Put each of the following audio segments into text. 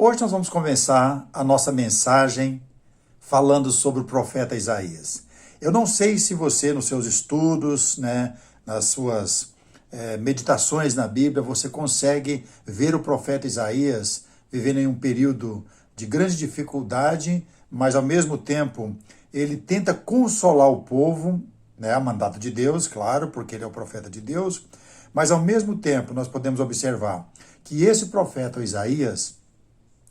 Hoje nós vamos começar a nossa mensagem falando sobre o profeta Isaías. Eu não sei se você, nos seus estudos, nas suas meditações na Bíblia, você consegue ver o profeta Isaías vivendo em um período de grande dificuldade, mas ao mesmo tempo ele tenta consolar o povo, a mandato de Deus, claro, porque ele é o profeta de Deus, mas ao mesmo tempo nós podemos observar que esse profeta Isaías,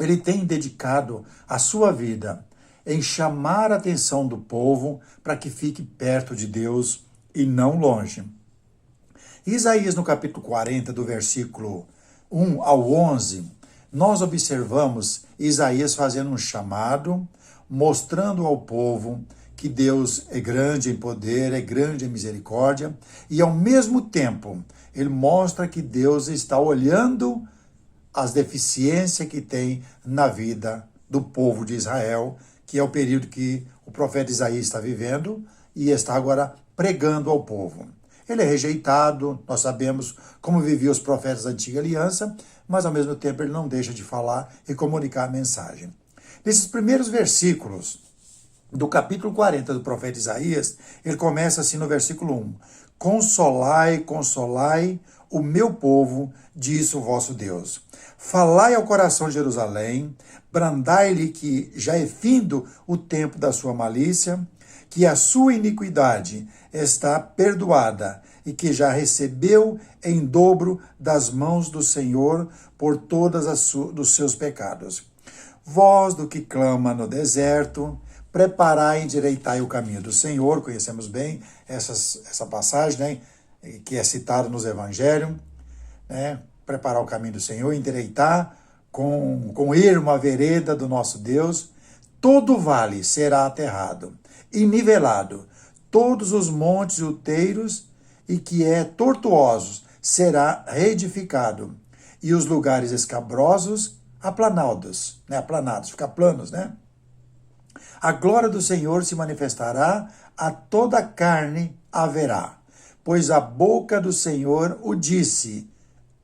ele tem dedicado a sua vida em chamar a atenção do povo para que fique perto de Deus e não longe. Isaías, no capítulo 40, do versículo 1 ao 11, nós observamos Isaías fazendo um chamado, mostrando ao povo que Deus é grande em poder, é grande em misericórdia, e ao mesmo tempo ele mostra que Deus está olhando as deficiências que tem na vida do povo de Israel, que é o período que o profeta Isaías está vivendo e está agora pregando ao povo. Ele é rejeitado, nós sabemos como viviam os profetas da antiga aliança, mas ao mesmo tempo ele não deixa de falar e comunicar a mensagem. Nesses primeiros versículos do capítulo 40 do profeta Isaías, ele começa assim no versículo 1. Consolai, consolai o meu povo, diz o vosso Deus. Falai ao coração de Jerusalém, brandai-lhe que já é findo o tempo da sua malícia, que a sua iniquidade está perdoada e que já recebeu em dobro das mãos do Senhor por todas dos seus pecados. Vós do que clama no deserto, preparai e endireitai o caminho do Senhor. Conhecemos bem essa passagem, que é citada nos evangelhos, preparar o caminho do Senhor, endireitar com ermo a vereda do nosso Deus. Todo vale será aterrado e nivelado, todos os montes outeiros e que é tortuosos será reedificado, e os lugares escabrosos aplanados, ficar planos, A glória do Senhor se manifestará, a toda carne haverá, pois a boca do Senhor o disse.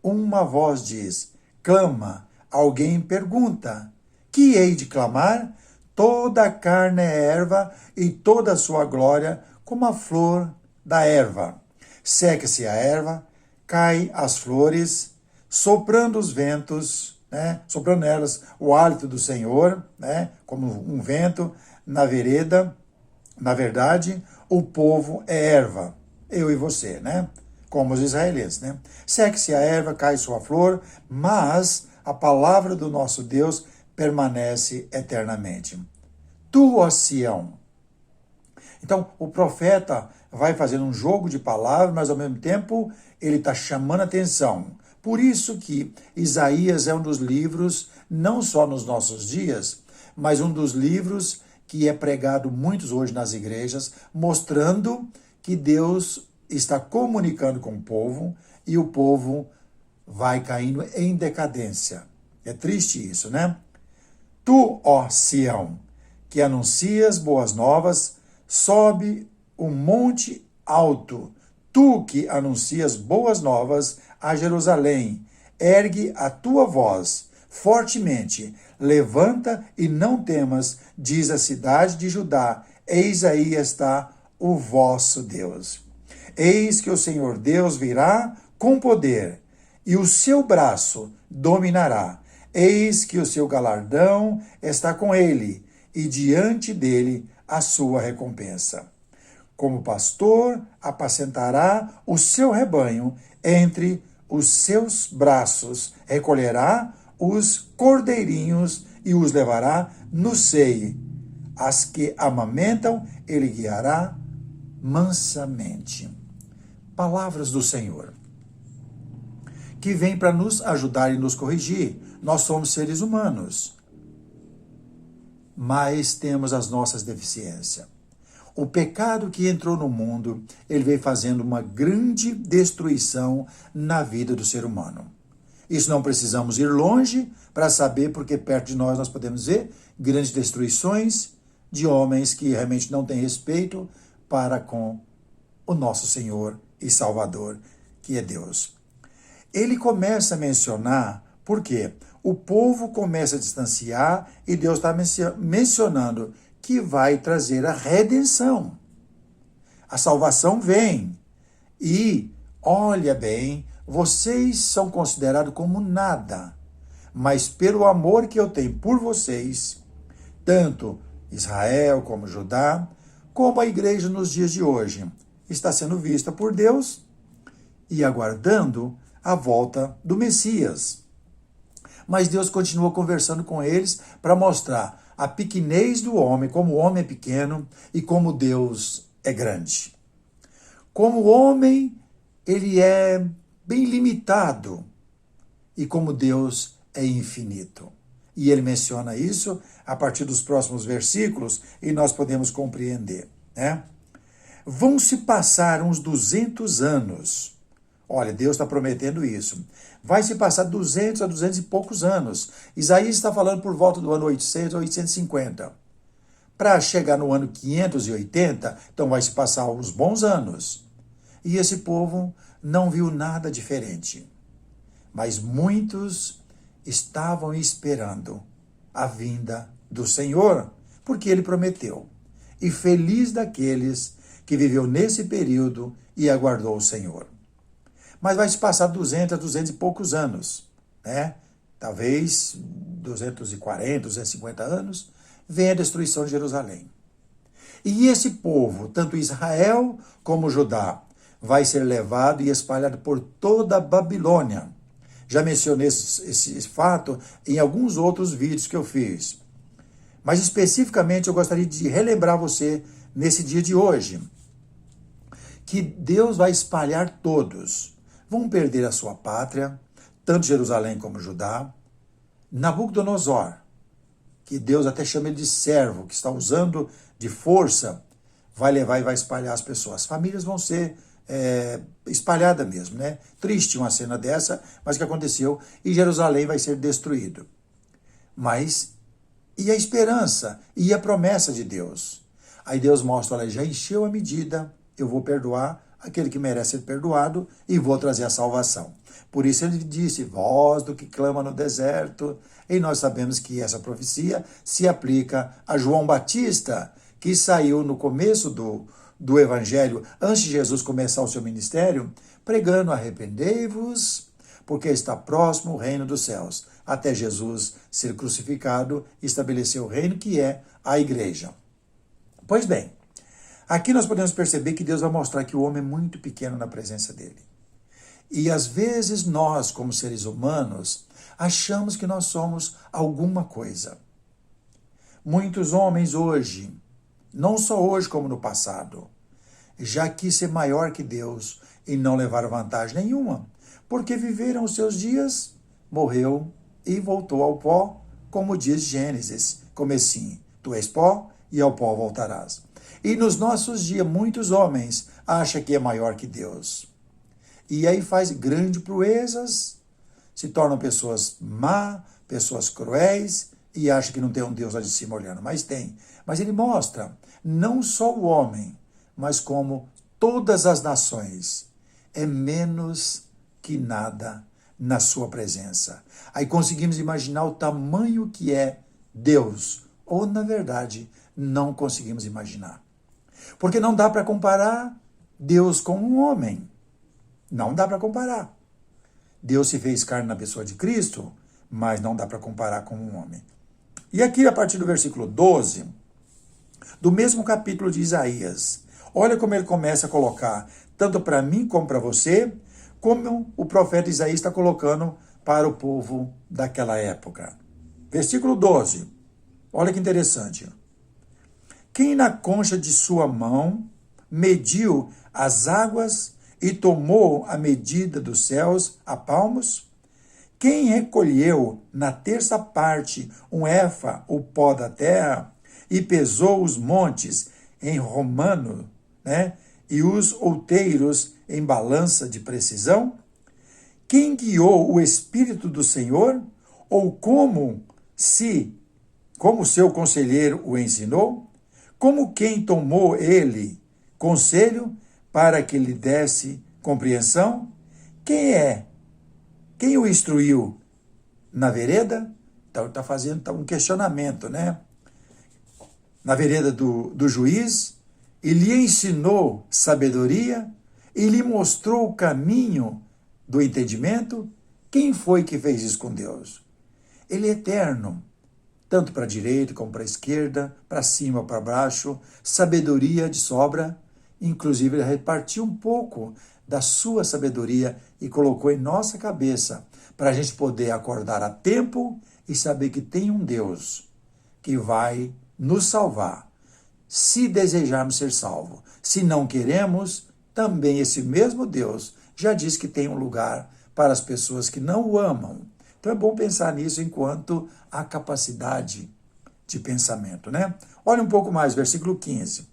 Uma voz diz, clama, alguém pergunta, que hei de clamar? Toda a carne é erva e toda a sua glória como a flor da erva. Seca-se a erva, cai as flores, soprando os ventos, soprando nelas o hálito do Senhor, como um vento na vereda. Na verdade, o povo é erva, eu e você, como os israelenses, Seca-se a erva, cai sua flor, mas a palavra do nosso Deus permanece eternamente. Tu, ó Sião. Então, o profeta vai fazendo um jogo de palavras, mas ao mesmo tempo ele está chamando a atenção. Por isso que Isaías é um dos livros, não só nos nossos dias, mas um dos livros que é pregado muitos hoje nas igrejas, mostrando que Deus está comunicando com o povo e o povo vai caindo em decadência. É triste isso, Tu, ó Sião, que anuncias boas novas, sobe um monte alto. Tu que anuncias boas novas a Jerusalém, ergue a tua voz fortemente, levanta e não temas, diz a cidade de Judá, eis aí está o vosso Deus. Eis que o Senhor Deus virá com poder, e o seu braço dominará. Eis que o seu galardão está com ele, e diante dele a sua recompensa. Como pastor, apacentará o seu rebanho, entre os seus braços recolherá os cordeirinhos e os levará no seio. As que amamentam, ele guiará mansamente. Palavras do Senhor, que vem para nos ajudar e nos corrigir. Nós somos seres humanos, mas temos as nossas deficiências. O pecado que entrou no mundo, ele veio fazendo uma grande destruição na vida do ser humano. Isso não precisamos ir longe para saber, porque perto de nós podemos ver grandes destruições de homens que realmente não têm respeito para com o nosso Senhor e Salvador, que é Deus. Ele começa a mencionar, por quê? o povo começa a distanciar e Deus está mencionando que vai trazer a redenção. A salvação vem. E, olha bem, vocês são considerados como nada, mas pelo amor que eu tenho por vocês, tanto Israel como Judá, como a igreja nos dias de hoje, está sendo vista por Deus e aguardando a volta do Messias. Mas Deus continua conversando com eles para mostrar a pequenez do homem, como o homem é pequeno e como Deus é grande. Como o homem, ele é bem limitado e como Deus é infinito. E ele menciona isso a partir dos próximos versículos e nós podemos compreender, né? Vão se passar uns 200 anos. Olha, Deus está prometendo isso. Vai se passar 200 a 200 e poucos anos. Isaías está falando por volta do ano 800 a 850. Para chegar no ano 580, então vai se passar uns bons anos. E esse povo não viu nada diferente. Mas muitos estavam esperando a vinda do Senhor, porque ele prometeu. E feliz daqueles que viveu nesse período e aguardou o Senhor. Mas vai se passar 200 a 200 e poucos anos, né? Talvez 240, 250 anos, vem a destruição de Jerusalém. E esse povo, tanto Israel como Judá, vai ser levado e espalhado por toda a Babilônia. Já mencionei esse fato em alguns outros vídeos que eu fiz. Mas especificamente eu gostaria de relembrar você nesse dia de hoje que Deus vai espalhar todos. Vão perder a sua pátria, tanto Jerusalém como Judá. Nabucodonosor, que Deus até chama ele de servo, que está usando de força, vai levar e vai espalhar as pessoas. As famílias vão ser espalhadas mesmo, né? Triste uma cena dessa, mas que aconteceu, e Jerusalém vai ser destruído. Mas, e a esperança? E a promessa de Deus? Aí Deus mostra, olha, já encheu a medida, eu vou perdoar aquele que merece ser perdoado e vou trazer a salvação. Por isso ele disse, voz do que clama no deserto. E nós sabemos que essa profecia se aplica a João Batista, que saiu no começo do Evangelho, antes de Jesus começar o seu ministério, pregando, arrependei-vos, porque está próximo o reino dos céus, até Jesus ser crucificado e estabelecer o reino que é a igreja. Pois bem, aqui nós podemos perceber que Deus vai mostrar que o homem é muito pequeno na presença dele. E às vezes nós, como seres humanos, achamos que nós somos alguma coisa. Muitos homens hoje, não só hoje como no passado, já quis ser maior que Deus e não levaram vantagem nenhuma, porque viveram os seus dias, morreu e voltou ao pó, como diz Gênesis, comecinho, tu és pó e ao pó voltarás. E nos nossos dias, muitos homens acham que é maior que Deus. E aí faz grandes proezas, se tornam pessoas má, pessoas cruéis, e acham que não tem um Deus lá de cima olhando. Mas tem. Mas ele mostra, não só o homem, mas como todas as nações, é menos que nada na sua presença. Aí conseguimos imaginar o tamanho que é Deus, ou na verdade, não conseguimos imaginar. Porque não dá para comparar Deus com um homem. Não dá para comparar. Deus se fez carne na pessoa de Cristo, mas não dá para comparar com um homem. E aqui, a partir do versículo 12, do mesmo capítulo de Isaías, olha como ele começa a colocar, tanto para mim como para você, como o profeta Isaías está colocando para o povo daquela época. Versículo 12, olha que interessante. Quem na concha de sua mão mediu as águas e tomou a medida dos céus a palmos? Quem recolheu na terça parte um éfa o pó da terra e pesou os montes em romano, né? E os outeiros em balança de precisão? Quem guiou o Espírito do Senhor? Ou como seu conselheiro o ensinou? Como quem tomou ele conselho para que lhe desse compreensão? Quem o instruiu na vereda? Então está fazendo um questionamento, né? Na vereda do juiz, e lhe ensinou sabedoria, e lhe mostrou o caminho do entendimento. Quem foi que fez isso com Deus? Ele é eterno, tanto para a direita como para a esquerda, para cima, para baixo, sabedoria de sobra. Inclusive, ele repartiu um pouco da sua sabedoria e colocou em nossa cabeça, para a gente poder acordar a tempo e saber que tem um Deus que vai nos salvar, se desejarmos ser salvos. Se não queremos, também esse mesmo Deus já diz que tem um lugar para as pessoas que não o amam. Então é bom pensar nisso enquanto há capacidade de pensamento, né? Olha um pouco mais, versículo 15.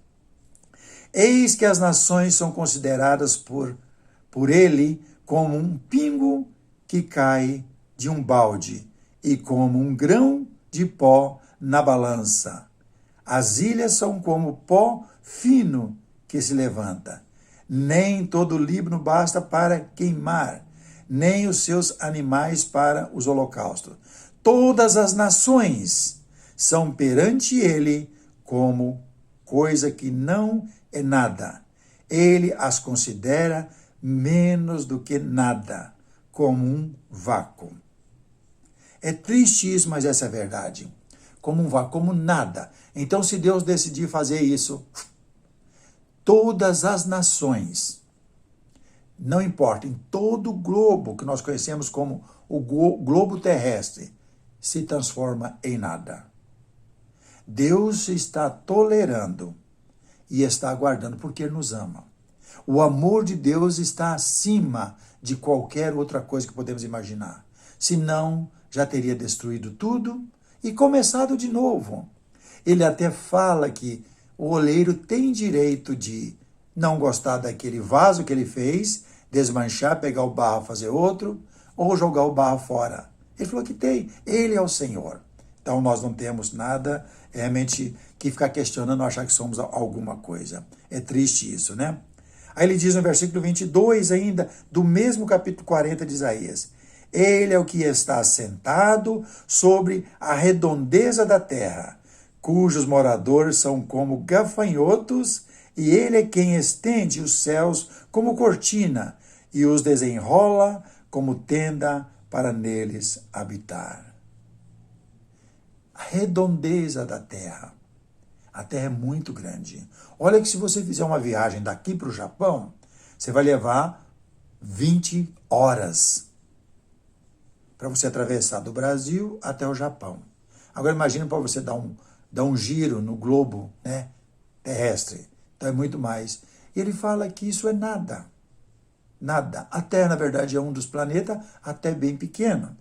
Eis que as nações são consideradas por ele como um pingo que cai de um balde e como um grão de pó na balança. As ilhas são como pó fino que se levanta. Nem todo o Líbano basta para queimar, nem os seus animais para os holocaustos. Todas as nações são perante ele como coisa que não é nada. Ele as considera menos do que nada, como um vácuo. É triste isso, mas essa é a verdade. Como um vácuo, como nada. Então, se Deus decidir fazer isso, todas as nações, não importa, em todo o globo que nós conhecemos como o globo terrestre, se transforma em nada. Deus está tolerando e está aguardando porque Ele nos ama. O amor de Deus está acima de qualquer outra coisa que podemos imaginar. Senão, já teria destruído tudo e começado de novo. Ele até fala que o oleiro tem direito de não gostar daquele vaso que ele fez, desmanchar, pegar o barro, fazer outro, ou jogar o barro fora. Ele falou que tem. Ele é o Senhor. Então nós não temos nada realmente que ficar questionando, achar que somos alguma coisa. É triste isso, né? Aí ele diz no versículo 22 ainda, do mesmo capítulo 40 de Isaías: Ele é o que está assentado sobre a redondeza da terra, cujos moradores são como gafanhotos, e ele é quem estende os céus como cortina e os desenrola como tenda para neles habitar. A redondeza da terra. A terra é muito grande. Olha que se você fizer uma viagem daqui para o Japão, você vai levar 20 horas para você atravessar do Brasil até o Japão. Agora imagina para você dar um giro no globo, né, terrestre. Então é muito mais. E ele fala que isso é nada. Nada. A Terra, na verdade, é um dos planetas até bem pequeno.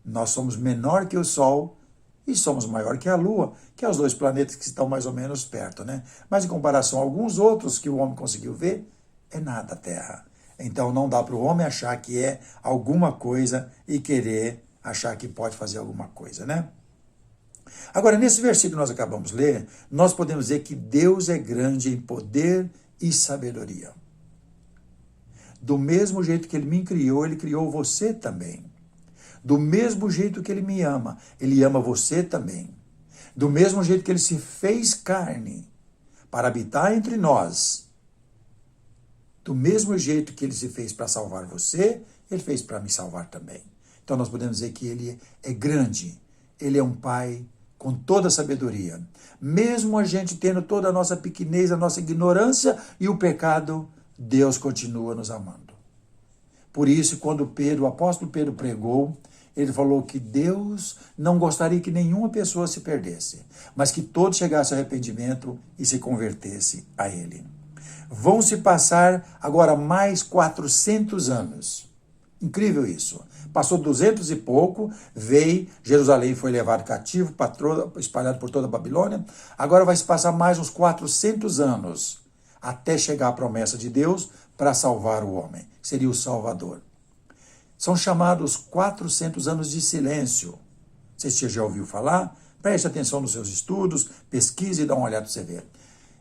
Nós somos menor que o Sol e somos maior que a Lua, que é os dois planetas que estão mais ou menos perto, né? Mas em comparação a alguns outros que o homem conseguiu ver, é nada a Terra. Então não dá para o homem achar que é alguma coisa e querer achar que pode fazer alguma coisa, né? Agora, nesse versículo que nós acabamos de ler, nós podemos dizer que Deus é grande em poder e sabedoria. Do mesmo jeito que Ele me criou, Ele criou você também. Do mesmo jeito que Ele me ama, Ele ama você também. Do mesmo jeito que Ele se fez carne para habitar entre nós, do mesmo jeito que Ele se fez para salvar você, Ele fez para me salvar também. Então nós podemos dizer que Ele é grande, Ele é um Pai com toda a sabedoria. Mesmo a gente tendo toda a nossa pequenez, a nossa ignorância e o pecado, Deus continua nos amando. Por isso, quando o apóstolo Pedro pregou, ele falou que Deus não gostaria que nenhuma pessoa se perdesse, mas que todos chegassem ao arrependimento e se convertesse a Ele. Vão se passar agora mais 400 anos. Incrível isso. Passou 200 e pouco, veio, Jerusalém foi levado cativo, espalhado por toda a Babilônia. Agora vai se passar mais uns 400 anos, até chegar a promessa de Deus para salvar o homem. Seria o Salvador. São chamados 400 anos de silêncio. Você já ouviu falar? Preste atenção nos seus estudos, pesquise e dá uma olhada para você ver.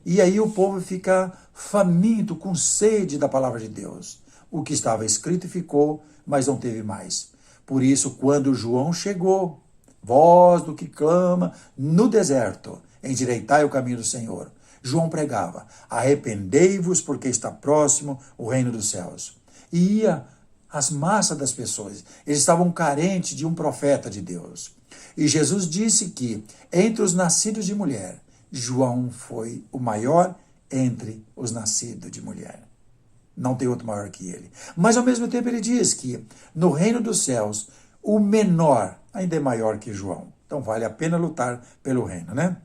E aí o povo fica faminto, com sede da palavra de Deus. O que estava escrito ficou, mas não teve mais. Por isso, quando João chegou, voz do que clama no deserto, endireitai o caminho do Senhor. João pregava, arrependei-vos porque está próximo o reino dos céus. E ia às massas das pessoas. Eles estavam carentes de um profeta de Deus. E Jesus disse que, entre os nascidos de mulher, João foi o maior entre os nascidos de mulher. Não tem outro maior que ele. Mas, ao mesmo tempo, ele diz que, no reino dos céus, o menor ainda é maior que João. Então, vale a pena lutar pelo reino, né?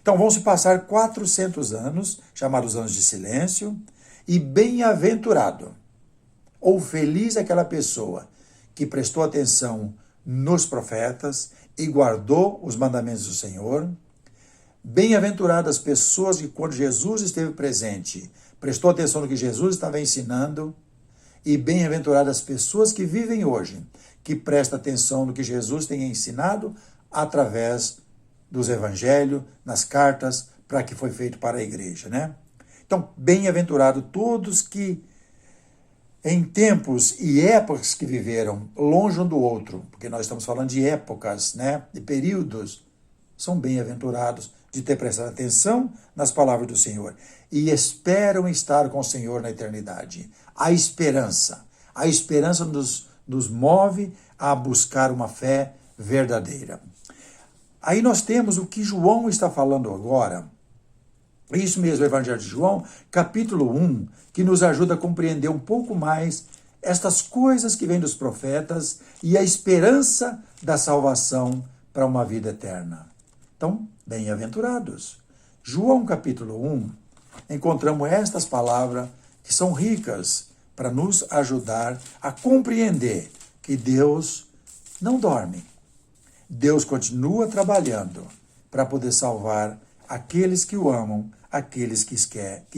Então, vão se passar 400 anos, chamados anos de silêncio, e bem-aventurado, ou feliz aquela pessoa que prestou atenção nos profetas e guardou os mandamentos do Senhor. Bem-aventuradas as pessoas que, quando Jesus esteve presente, prestou atenção no que Jesus estava ensinando. E bem-aventuradas as pessoas que vivem hoje, que prestam atenção no que Jesus tem ensinado através dos evangelhos, nas cartas, para que foi feito para a igreja, né? Então, bem-aventurado todos que em tempos e épocas que viveram longe um do outro, porque nós estamos falando de épocas, né, de períodos, são bem-aventurados de ter prestado atenção nas palavras do Senhor e esperam estar com o Senhor na eternidade. A esperança nos move a buscar uma fé verdadeira. Aí nós temos o que João está falando agora. Isso mesmo, o Evangelho de João, capítulo 1, que nos ajuda a compreender um pouco mais estas coisas que vêm dos profetas e a esperança da salvação para uma vida eterna. Então, bem-aventurados. João, capítulo 1, encontramos estas palavras que são ricas para nos ajudar a compreender que Deus não dorme. Deus continua trabalhando para poder salvar aqueles que o amam, aqueles que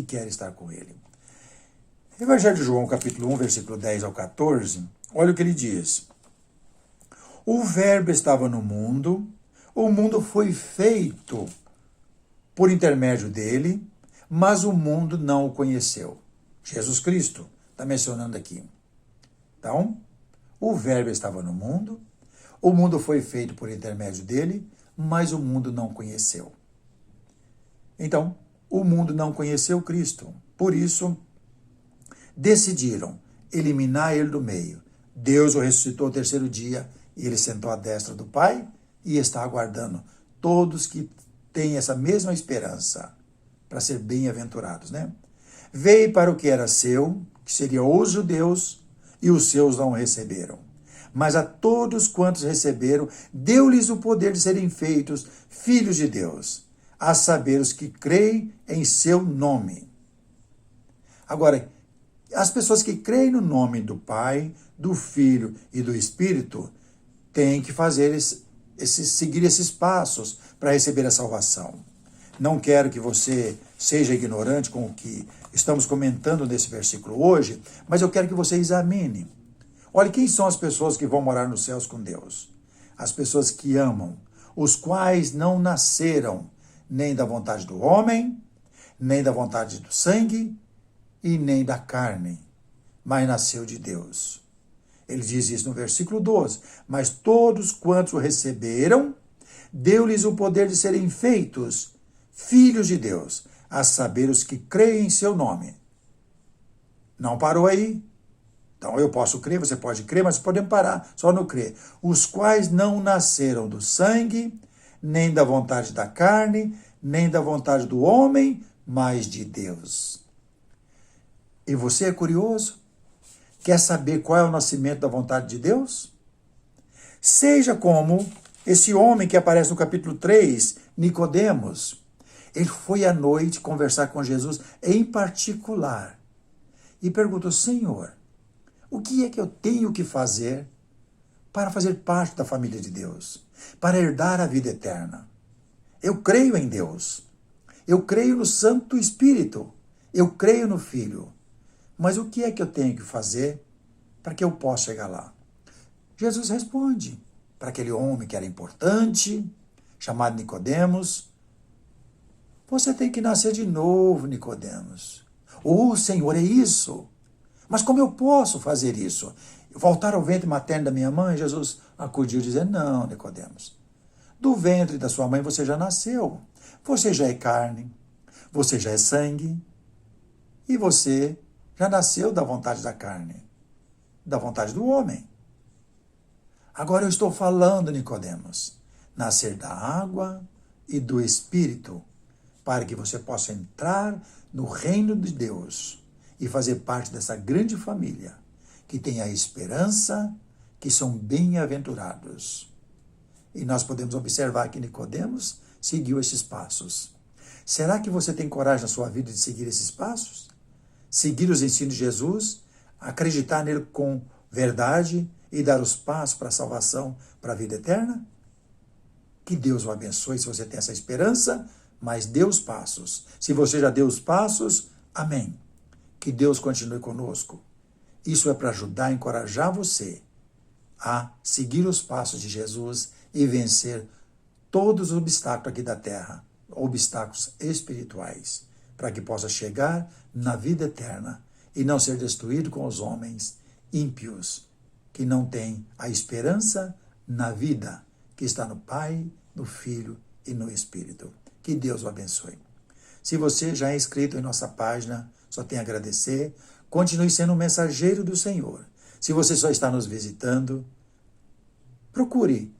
querem estar com ele. Evangelho de João, capítulo 1, versículo 10 ao 14, olha o que ele diz. O verbo estava no mundo, o mundo foi feito por intermédio dele, mas o mundo não o conheceu. Jesus Cristo está mencionando aqui. Então, o verbo estava no mundo, o mundo foi feito por intermédio dele, mas o mundo não conheceu. Então, o mundo não conheceu Cristo. Por isso, decidiram eliminar ele do meio. Deus o ressuscitou ao terceiro dia e ele sentou à destra do Pai e está aguardando todos que têm essa mesma esperança para ser bem-aventurados, né? Veio para o que era seu, que seria os judeus, e os seus não o receberam. Mas a todos quantos receberam, deu-lhes o poder de serem feitos filhos de Deus, a saber os que creem em seu nome. Agora, as pessoas que creem no nome do Pai, do Filho e do Espírito têm que seguir esses passos para receber a salvação. Não quero que você seja ignorante com o que estamos comentando nesse versículo hoje, mas eu quero que você examine. Olha, quem são as pessoas que vão morar nos céus com Deus? As pessoas que amam, os quais não nasceram nem da vontade do homem, nem da vontade do sangue e nem da carne, mas nasceu de Deus. Ele diz isso no versículo 12. Mas todos quantos o receberam, deu-lhes o poder de serem feitos filhos de Deus, a saber os que creem em seu nome. Não parou aí? Então eu posso crer, você pode crer, mas podemos parar só no crer. Os quais não nasceram do sangue, nem da vontade da carne, nem da vontade do homem, mas de Deus. E você é curioso? Quer saber qual é o nascimento da vontade de Deus? Seja como esse homem que aparece no capítulo 3, Nicodemos. Ele foi à noite conversar com Jesus em particular e perguntou: Senhor, o que é que eu tenho que fazer para fazer parte da família de Deus, para herdar a vida eterna? Eu creio em Deus, eu creio no Santo Espírito, eu creio no Filho, mas o que é que eu tenho que fazer para que eu possa chegar lá? Jesus responde para aquele homem que era importante, chamado Nicodemos: você tem que nascer de novo, Nicodemos. Senhor, é isso? Mas como eu posso fazer isso? Voltar ao ventre materno da minha mãe? Jesus acudiu dizendo, não, Nicodemos. Do ventre da sua mãe você já nasceu. Você já é carne. Você já é sangue. E você já nasceu da vontade da carne. Da vontade do homem. Agora eu estou falando, Nicodemos, nascer da água e do Espírito, para que você possa entrar no reino de Deus e fazer parte dessa grande família, que tem a esperança, que são bem-aventurados. E nós podemos observar que Nicodemos seguiu esses passos. Será que você tem coragem na sua vida de seguir esses passos? Seguir os ensinos de Jesus, acreditar nele com verdade e dar os passos para a salvação, para a vida eterna? Que Deus o abençoe se você tem essa esperança, mas dê os passos. Se você já deu os passos, amém. Que Deus continue conosco. Isso é para ajudar, encorajar você a seguir os passos de Jesus e vencer todos os obstáculos aqui da terra, obstáculos espirituais, para que possa chegar na vida eterna e não ser destruído com os homens ímpios, que não têm a esperança na vida que está no Pai, no Filho e no Espírito. Que Deus o abençoe. Se você já é inscrito em nossa página, só tem a agradecer. Continue sendo um mensageiro do Senhor. Se você só está nos visitando, procure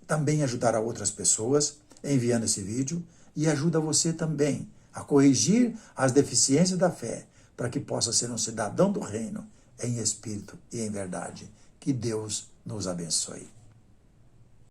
também ajudar a outras pessoas, enviando esse vídeo, e ajuda você também a corrigir as deficiências da fé, para que possa ser um cidadão do reino, em espírito e em verdade. Que Deus nos abençoe.